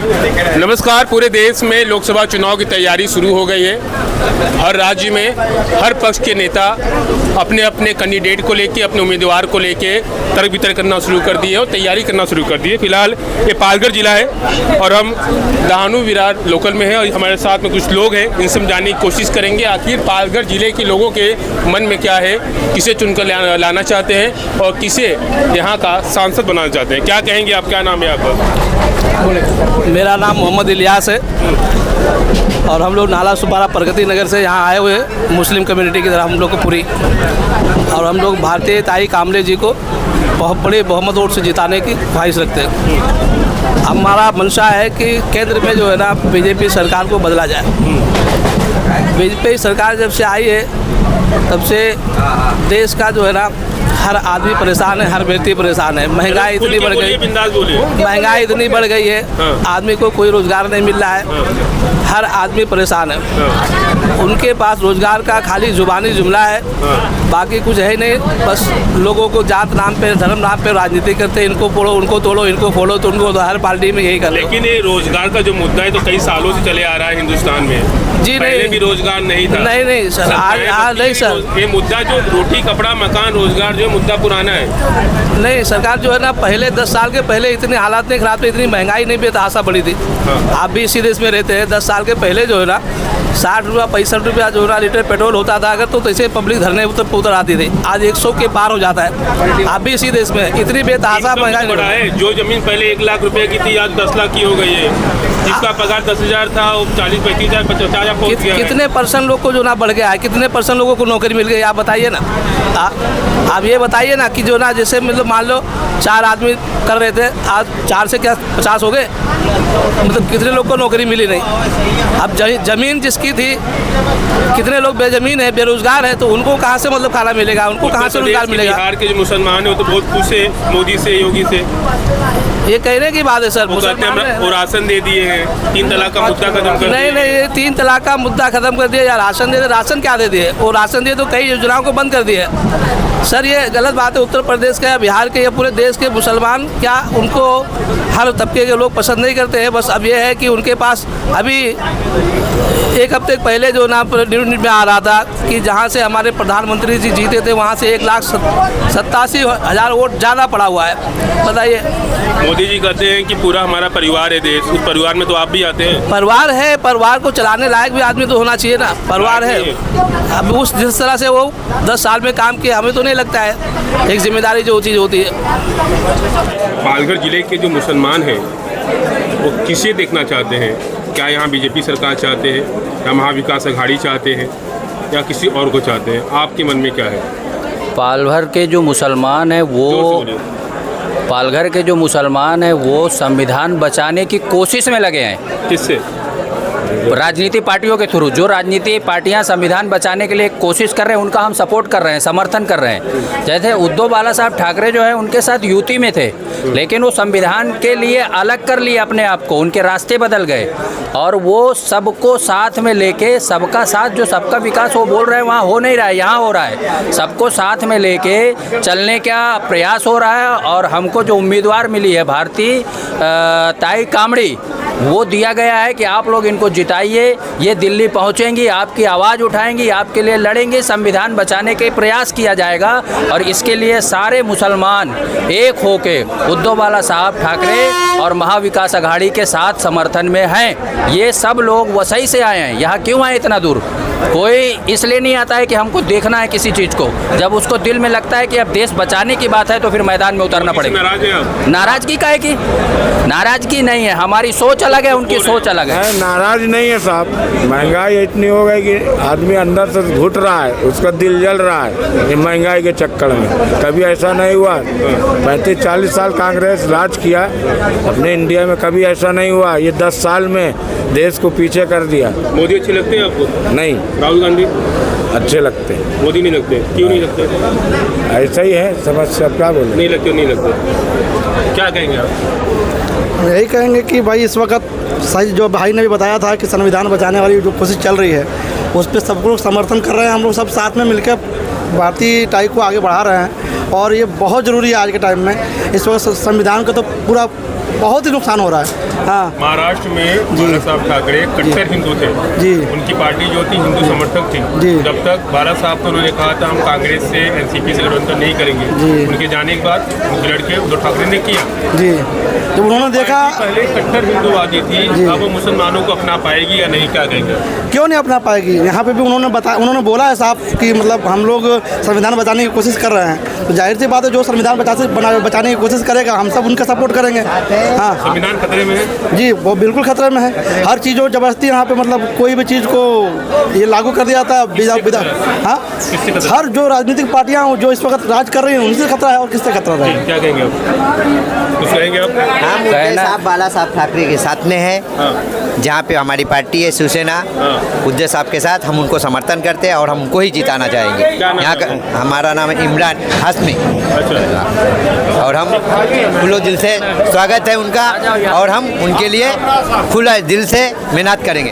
नमस्कार। पूरे देश में लोकसभा चुनाव की तैयारी शुरू हो गई है। हर राज्य में हर पक्ष के नेता अपने अपने कैंडिडेट को लेके, अपने उम्मीदवार को लेके तर्क वितर्क करना शुरू कर दिए और तैयारी करना शुरू कर दी है। फिलहाल ये पालघर जिला है और हम दहानू विरार लोकल में हैं और हमारे साथ में कुछ लोग हैं, इनसे हम जानने की कोशिश करेंगे आखिर पालघर जिले के लोगों के मन में क्या है, किसे चुनकर लाना चाहते हैं और किसे यहाँ का सांसद बनाना चाहते हैं। क्या कहेंगे आप, क्या नाम है आपका? मेरा नाम मोहम्मद इलियास है और हम लोग नाला सुपारा प्रगति नगर से यहाँ आए हुए हैं। मुस्लिम कम्युनिटी की तरफ हम लोग को पूरी, और हम लोग भारतीय ताई कामले जी को बहुत बड़े बहुमत वोट से जिताने की ख्वाहिश रखते हैं। हमारा मंशा है कि केंद्र में जो है ना बीजेपी सरकार को बदला जाए। बीजेपी सरकार जब से आई है तब से देश का जो है ना हर आदमी परेशान है, हर व्यक्ति परेशान है। महंगाई इतनी बढ़ गई, महंगाई इतनी बढ़ गई है, आदमी को कोई रोजगार नहीं मिल रहा है, हर आदमी परेशान है। उनके पास रोजगार का खाली जुबानी जुमला है, बाकी कुछ है ही नहीं। बस लोगों को जात नाम पे, धर्म नाम पे राजनीति करते हैं। इनको फोड़ो, उनको तोड़ो, इनको फोड़ो, तो उनको तो हर पार्टी में यही कर रहे हैं। लेकिन ये रोजगार का जो मुद्दा है तो कई सालों से चले आ रहा है हिंदुस्तान में। जी नहीं, भी रोजगार नहीं था। नहीं सर, आज नहीं सर। ये मुद्दा जो रोटी कपड़ा मकान रोजगार जो मुद्दा पुराना है। नहीं, सरकार जो है ना पहले 10 साल के पहले इतने हालात नहीं खराब थे, इतनी महंगाई नहीं बेतहाशा बढ़ी थी। आप भी इसी देश में रहते हैं। 10 साल के पहले जो है ना 60 रुपया 65 रुपया जो है ना लीटर पेट्रोल होता था अगर, तो तैसे पब्लिक धरने उतर आती थी। आज 100 के पार हो जाता है। आप भी इसी देश में, इतनी बेतहाशा महंगाई बढ़ा है। जो जमीन पहले 1 लाख रुपए की थी आज 10 लाख की हो गई है। जिसका पगार 10,000 था वो 40-35,000 50,000 पहुंच गया। कितने परसेंट लोग को जो ना बढ़ गया है, कितने परसेंट लोगों को नौकरी मिल गई, आप बताइए ना। आप ये बताइए ना कि जो ना जैसे मतलब मान लो 4 आदमी कर रहे थे, आज 4 से क्या 50 हो गए। मतलब कितने लोग को नौकरी मिली नहीं। अब जमीन जिसकी थी, कितने लोग बेजमीन है, बेरोजगार है, तो उनको कहाँ से मतलब खाना मिलेगा, उनको कहाँ से रोजगार मिलेगा। बिहार के जो मुसलमान है वो तो बहुत खुश है मोदी से, योगी से। ये कहने की बात है सर। वो राशन दे दिए हैं, 3 तलाक का मुद्दा खत्म कर नहीं, ये 3 तलाक का मुद्दा खत्म कर दिया या राशन दे, राशन क्या दे दिए। वो राशन दिए तो कई योजनाओं को बंद कर दिए। सर ये गलत बात है। उत्तर प्रदेश के या बिहार के या पूरे देश के मुसलमान क्या उनको हर तबके के लोग पसंद नहीं करते हैं। बस अब ये है कि उनके पास अभी 1 हफ्ते पहले जो ना न्यूज़ में आ रहा था कि जहाँ से हमारे प्रधानमंत्री जी जीते थे वहाँ से 1,87,000 वोट ज़्यादा पड़ा हुआ है। बताइए। मोदी जी कहते हैं कि पूरा हमारा परिवार है देश, उस परिवार में तो आप भी आते हैं। परिवार है, परिवार को चलाने लायक भी आदमी तो होना चाहिए ना। परिवार है, अब उस जिस तरह से वो 10 साल में काम किया, हमें तो नहीं लगता है एक जिम्मेदारी जो चीज़ होती है। पालघर जिले के जो मुसलमान हैं वो किसे देखना चाहते हैं? क्या यहाँ बीजेपी सरकार चाहते हैं या महाविकास अघाड़ी चाहते हैं या किसी और को चाहते हैं? आपके मन में क्या है? पालघर के जो मुसलमान हैं वो पालघर के जो मुसलमान हैं वो संविधान बचाने की कोशिश में लगे हैं। किससे? राजनीतिक पार्टियों के थ्रू। जो राजनीतिक पार्टियां संविधान बचाने के लिए कोशिश कर रहे हैं उनका हम सपोर्ट कर रहे हैं, समर्थन कर रहे हैं। जैसे उद्धव बाला साहब ठाकरे जो है उनके साथ युति में थे, लेकिन वो संविधान के लिए अलग कर लिए अपने आप को, उनके रास्ते बदल गए और वो सबको साथ में लेके, सबका साथ जो सबका विकास वो बोल रहे हैं वहाँ हो नहीं रहा है, यहाँ हो रहा है। सबको साथ में लेके चलने का प्रयास हो रहा है और हमको जो उम्मीदवार मिली है भारतीय ताई कामड़ी, वो दिया गया है कि आप लोग इनको जिताइए, ये दिल्ली पहुंचेंगी, आपकी आवाज़ उठाएंगी, आपके लिए लड़ेंगे, संविधान बचाने के प्रयास किया जाएगा और इसके लिए सारे मुसलमान एक होके उद्धव बाला साहब ठाकरे और महाविकास अघाड़ी के साथ समर्थन में हैं। ये सब लोग वसई से आए हैं। यहाँ क्यों आए इतना दूर? कोई इसलिए नहीं आता है कि हमको देखना है किसी चीज़ को। जब उसको दिल में लगता है कि अब देश बचाने की बात है तो फिर मैदान में उतरना पड़ेगा। नाराज़गी काहे की? नाराज़गी नहीं है, हमारी सोच अलग है, उनकी सोच अलग है। नाराज नहीं है साहब, महंगाई इतनी हो गई कि आदमी अंदर से घुट रहा है, उसका दिल जल रहा है ये महंगाई के चक्कर में। कभी ऐसा नहीं हुआ। 35-40 साल कांग्रेस राज किया अपने इंडिया में, कभी ऐसा नहीं हुआ। ये 10 साल में देश को पीछे कर दिया। मोदी अच्छे लगते हैं आपको? नहीं। राहुल गांधी अच्छे लगते हैं। मोदी नहीं लगते? क्यों नहीं लगते? ऐसा ही है समस्या। क्या बोले? नहीं लगते, नहीं लगते। क्या कहेंगे आप? यही कहेंगे कि भाई इस वक्त सही जो भाई ने भी बताया था कि संविधान बचाने वाली जो कोशिश चल रही है उस पर सब लोग समर्थन कर रहे हैं। हम लोग सब साथ में मिलकर भारतीय टाई को आगे बढ़ा रहे हैं और ये बहुत ज़रूरी है आज के टाइम में। इस वक्त संविधान का तो पूरा बहुत ही नुकसान हो रहा है। हाँ महाराष्ट्र में बाला साहब ठाकरे कट्टर हिंदू थे जी। उनकी पार्टी जो थी हिंदू समर्थक थी जी। जब तक बाला साहब तो उन्होंने कहा था हम कांग्रेस से एनसीपी से गठबंधन नहीं करेंगे। जी। उनके जाने के बाद उनके लड़के उद्धव ठाकरे ने किया। जी, जब उन्होंने देखा पहले कट्टर हिंदूवादी थी, अब वो मुसलमानों को अपना पाएगी या नहीं, क्या कहेंगे? क्यों नहीं अपना पाएगी। यहाँ पे भी उन्होंने बोला है साफ कि मतलब हम लोग संविधान बचाने की कोशिश कर रहे हैं, तो जाहिर सी बात है जो संविधान बचाने की कोशिश करेगा हम सब उनका सपोर्ट करेंगे। हाँ, संविधान खतरे में है जी, वो बिल्कुल खतरे में है। हर चीज़ जो जबरदस्ती यहाँ पे मतलब कोई भी चीज़ को ये लागू कर दिया था बिना। हाँ, हर जो राजनीतिक पार्टियाँ जो इस वक्त राज कर रही हैं उनसे खतरा है और किससे खतरा है। क्या कहेंगे आप? कुछ कहेंगे आप? हम उद्धव साहब बाला साहब ठाकरे के साथ में है। जहाँ पे हमारी पार्टी है शिवसेना, उद्धव साहब के साथ हम उनको समर्थन करते हैं और हम उनको ही जिताना चाहेंगे। यहाँ का हमारा नाम है इमरान हाशमी और हम खुले दिल से स्वागत है उनका और हम उनके लिए खुला दिल से मेहनत करेंगे।